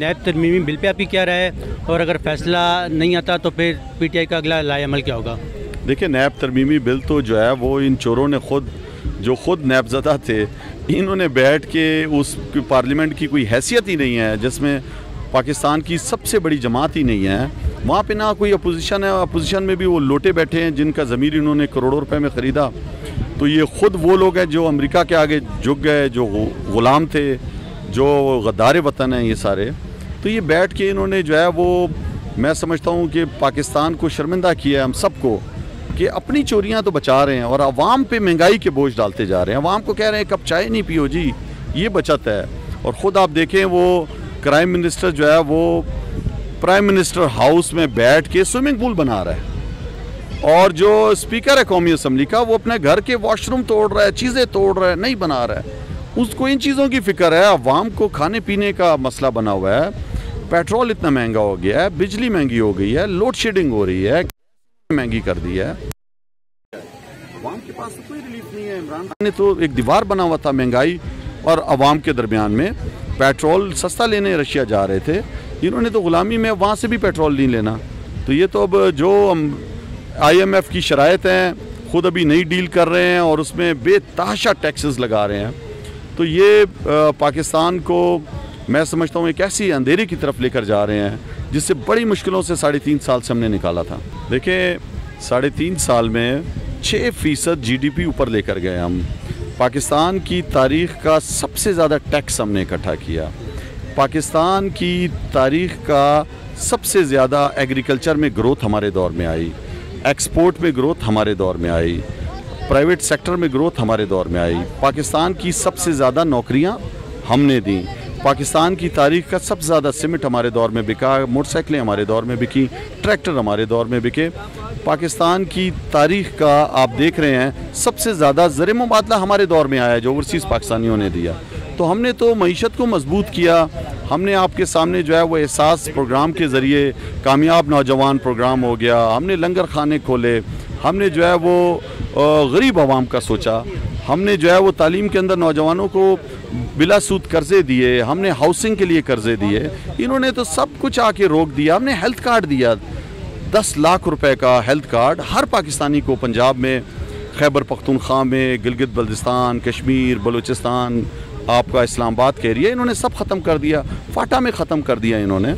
नैब तरमीमी bill pay आपकी क्या राय है, और अगर फैसला नहीं आता तो फिर पीटीआई का अगला लाएअमल क्या होगा? देखिए, नैब तरमीमी बिल तो जो है वो इन चोरों ने जो खुद नैबज़दा थे, इन्होंने बैठ के उस पार्लियामेंट की कोई हैसियत ही नहीं है, जिसमें पाकिस्तान की सबसे बड़ी जमात ही नहीं है, वहाँ पे ना कोई अपोजिशन है। अपोजिशन में भी वो लोटे बैठे हैं जिनका ज़मीर इन्होंने करोड़ों रुपए में ख़रीदा। तो ये ख़ुद वो लोग हैं जो अमेरिका के आगे झुक गए, जो ग़ुलाम थे, जो गद्दार वतन हैं ये सारे। तो ये बैठ के इन्होंने जो है वो, मैं समझता हूँ कि पाकिस्तान को शर्मिंदा किया है, हम सबको, कि अपनी चोरियाँ तो बचा रहे हैं और आवाम पे महंगाई के बोझ डालते जा रहे हैं। आवाम को कह रहे हैं कप चाय नहीं पियो जी, ये बचत है। और ख़ुद आप देखें, वो क्राइम मिनिस्टर जो है वो प्राइम मिनिस्टर हाउस में बैठ के स्विमिंग पूल बना रहा है, और जो स्पीकर है कौमी असम्बली का, वो अपने घर के वॉशरूम तोड़ रहा है, चीज़ें तोड़ रहा है, नहीं बना रहा है। उसको इन चीज़ों की फ़िक्र है। अवाम को खाने पीने का मसला बना हुआ है, पेट्रोल इतना महंगा हो गया है, बिजली महंगी हो गई है, लोड शेडिंग हो रही है, महंगी कर दी है। अवाम के पास तो कोई रिलीफ नहीं है। इमरान खान ने तो एक दीवार बना हुआ था महंगाई और अवाम के दरमियान में। पेट्रोल सस्ता लेने रशिया जा रहे थे, इन्होंने तो ग़ुलामी में वहाँ से भी पेट्रोल नहीं लेना। तो ये तो अब जो IMF की शराइत हैं, ख़ुद अभी नई डील कर रहे हैं और उसमें बेतहाशा टैक्सेस लगा रहे हैं। तो ये पाकिस्तान को मैं समझता हूँ एक ऐसी अंधेरे की तरफ लेकर जा रहे हैं जिससे बड़ी मुश्किलों से 3.5 साल से हमने निकाला था। देखिए, 3.5 साल में 6% GDP ऊपर लेकर गए हम। पाकिस्तान की तारीख़ का सबसे ज़्यादा टैक्स हमने इकट्ठा किया। पाकिस्तान की तारीख़ का सबसे ज़्यादा एग्रीकल्चर में ग्रोथ हमारे दौर में आई, एक्सपोर्ट में ग्रोथ हमारे दौर में आई, प्राइवेट सेक्टर में ग्रोथ हमारे दौर में आई। पाकिस्तान की सबसे ज़्यादा नौकरियां हमने दी। पाकिस्तान की तारीख़ का सबसे ज़्यादा सीमेंट हमारे दौर में बिका, मोटरसाइकिलें हमारे दौर में बिकी, ट्रैक्टर हमारे दौर में बिके। पाकिस्तान की तारीख़ का आप देख रहे हैं सबसे ज़्यादा ज़र मुबादला हमारे दौर में आया जो ओवरसीज़ पाकिस्तानियों ने दिया। तो हमने तो मईशत को मजबूत किया। हमने आपके सामने जो है वो एहसास प्रोग्राम के ज़रिए कामयाब नौजवान प्रोग्राम हो गया, हमने लंगर खाने खोले, हमने जो है वो गरीब आवाम का सोचा, हमने जो है वो तालीम के अंदर नौजवानों को बिला सूद कर्ज़े दिए, हमने हाउसिंग के लिए कर्ज़े दिए। इन्होंने तो सब कुछ आके रोक दिया। हमने हेल्थ कार्ड दिया, 10 लाख रुपए का हेल्थ कार्ड हर पाकिस्तानी को, पंजाब में, खैबर पख्तूनख्वा में, गिलगित बल्तिस्तान, कश्मीर, बलूचिस्तान, आपका इस्लामाबाद के एरिया, इन्होंने सब ख़त्म कर दिया। फाटा में ख़त्म कर दिया इन्होंने।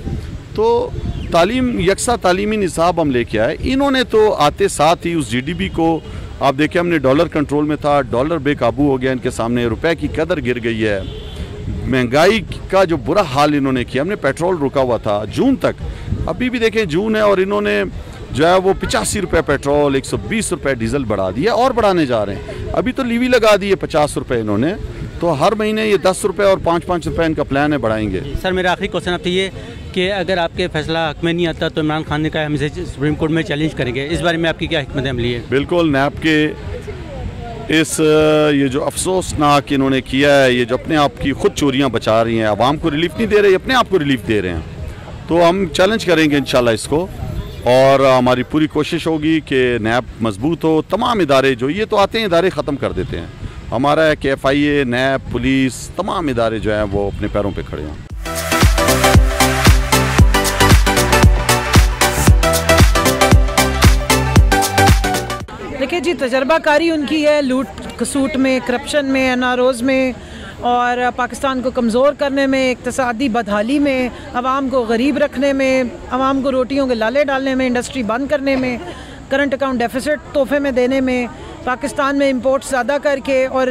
तो तालीम, यकसा तालीमी निसाब हम लेके आए। इन्होंने तो आते साथ ही उस GDP को आप देखें, हमने डॉलर कंट्रोल में था, डॉलर बेकाबू हो गया इनके सामने, रुपए की कदर गिर गई है, महंगाई का जो बुरा हाल इन्होंने किया। हमने पेट्रोल रुका हुआ था जून तक, अभी भी देखें जून है और इन्होंने जो है वो 85 रुपये पेट्रोल, 120 रुपये डीजल बढ़ा दिया और बढ़ाने जा रहे हैं। अभी तो लीवी लगा दी है 50 रुपये इन्होंने, तो हर महीने ये 10 रुपये और 5-5 रुपये इनका प्लान है बढ़ाएंगे। सर, मेरा आखिरी क्वेश्चन आपसे ये कि अगर आपके फैसला हक में नहीं आता तो इमरान खान ने कहा हम इसे सुप्रीम कोर्ट में चैलेंज करेंगे, इस बारे में आपकी क्या हिकमत अमली है? बिल्कुल, नैब के इस ये जो अफसोसनाक इन्होंने किया है, ये जो अपने आप की खुद चोरियाँ बचा रही हैं, आवाम को रिलीफ नहीं दे रहे, अपने आप को रिलीफ दे रहे हैं, तो हम चैलेंज करेंगे इंशाल्लाह इसको। और हमारी पूरी कोशिश होगी कि नैब मजबूत हो। तमाम इदारे जो ये तो आते हैं इदारे ख़त्म कर देते हैं, हमारा है कि FIA, नैब, पुलिस, तमाम इदारे जो हैं वो अपने पैरों पे खड़े हों। देखिए जी, तजर्बाकारी उनकी है लूट खसूट में, करप्शन में, NROs में, और पाकिस्तान को कमज़ोर करने में, इक़्तिसादी बदहाली में, आवाम को गरीब रखने में, आवाम को रोटियों के लाले डालने में, इंडस्ट्री बंद करने में, करंट अकाउंट डेफिसिट तोहफे में देने में, पाकिस्तान में इंपोर्ट ज़्यादा करके और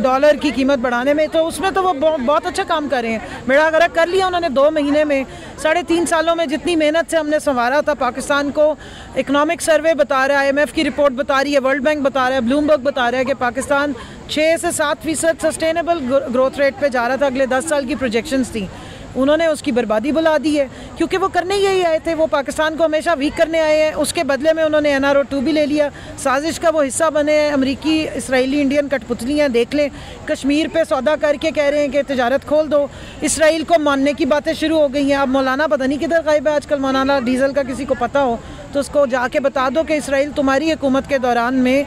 डॉलर की कीमत बढ़ाने में। तो उसमें तो वो बहुत अच्छा काम कर रहे हैं। बेड़ा गर्क कर लिया उन्होंने 2 महीने में। 3.5 सालों में जितनी मेहनत से हमने संवारा था पाकिस्तान को, इकनॉमिक सर्वे बता रहा है, IMF की रिपोर्ट बता रही है, वर्ल्ड बैंक बता रहा है, ब्लूमबर्ग बता रहा है कि पाकिस्तान 6 से 7% सस्टेनेबल ग्रोथ रेट पे जा रहा था। अगले 10 साल की प्रोजेक्शंस थी, उन्होंने उसकी बर्बादी बुला दी है, क्योंकि वो करने यही आए थे। वो पाकिस्तान को हमेशा वीक करने आए हैं। उसके बदले में उन्होंने NRO 2 भी ले लिया। साजिश का वो हिस्सा बने हैं। अमरीकी, इसराइली, इंडियन कठपुतलियाँ देख लें। कश्मीर पे सौदा करके कह रहे हैं कि तजारत खोल दो। इसराइल को मानने की बातें शुरू हो गई हैं। अब मौलाना पता नहीं किधर गायब है आजकल, मौलाना डीजल का किसी को पता हो तो उसको जाके बता दो कि इसराइल तुम्हारी हुकूमत के दौरान में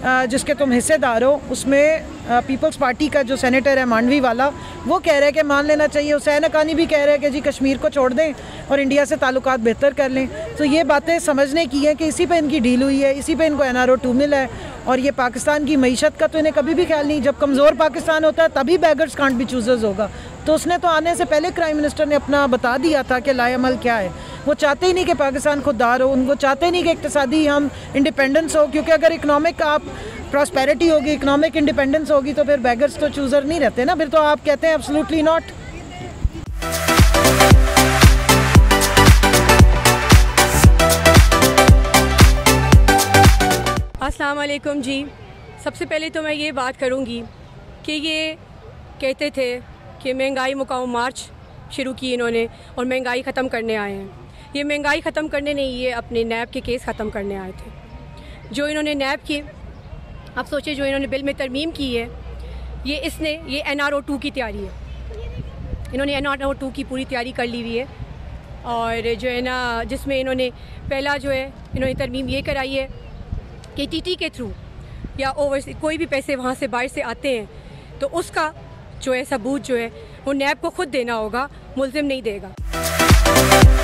जिसके तुम हिस्सेदार हो, उसमें पीपल्स पार्टी का जो सेनेटर है मांडवी वाला, वो कह रहा है कि मान लेना चाहिए। हुसैन हक्कानी भी कह रहे हैं कि जी कश्मीर को छोड़ दें और इंडिया से ताल्लुकात बेहतर कर लें। तो ये बातें समझने की हैं कि इसी पे इनकी डील हुई है, इसी पे इनको NRO 2 मिला है। और ये पाकिस्तान की मईशत का तो इन्हें कभी भी ख्याल नहीं। जब कमज़ोर पाकिस्तान होता है तभी बैगर्स कांट बी चूज़र्स होगा। तो उसने तो आने से पहले प्राइम मिनिस्टर ने अपना बता दिया था कि लाएअमल क्या है। वो चाहते ही नहीं कि पाकिस्तान खुददार हो, उनको चाहते ही नहीं कि इक्तिसादी हम इंडिपेंडेंस हो, क्योंकि अगर इकनॉमिक आप प्रॉस्पेरिटी होगी, इकनॉमिक इंडिपेंडेंस होगी, तो फिर बैगर्स तो चूज़र नहीं रहते ना। फिर तो आप कहते हैं एब्सोल्युटली नॉट। अस्सलाम वालेकुम जी। सबसे पहले तो मैं ये बात करूँगी कि ये कहते थे कि महंगाई मुकाम मार्च शुरू की इन्होंने और महंगाई ख़त्म करने आए हैं। ये महंगाई ख़त्म करने नहीं, ये अपने नैब के केस ख़त्म करने आए थे। जो इन्होंने नैब के, आप सोचिए, जो इन्होंने बिल में तरमीम की है, ये NRO 2 की तैयारी है। इन्होंने NRO 2 की पूरी तैयारी कर ली हुई है। और जो है ना, जिसमें इन्होंने पहला जो है इन्होंने तरमीम ये कराई है कि TT के थ्रू या ओवर कोई भी पैसे वहाँ से बाहर से आते हैं तो उसका जो है सबूत जो है वो नैब को खुद देना होगा, मुल्ज़िम नहीं देगा।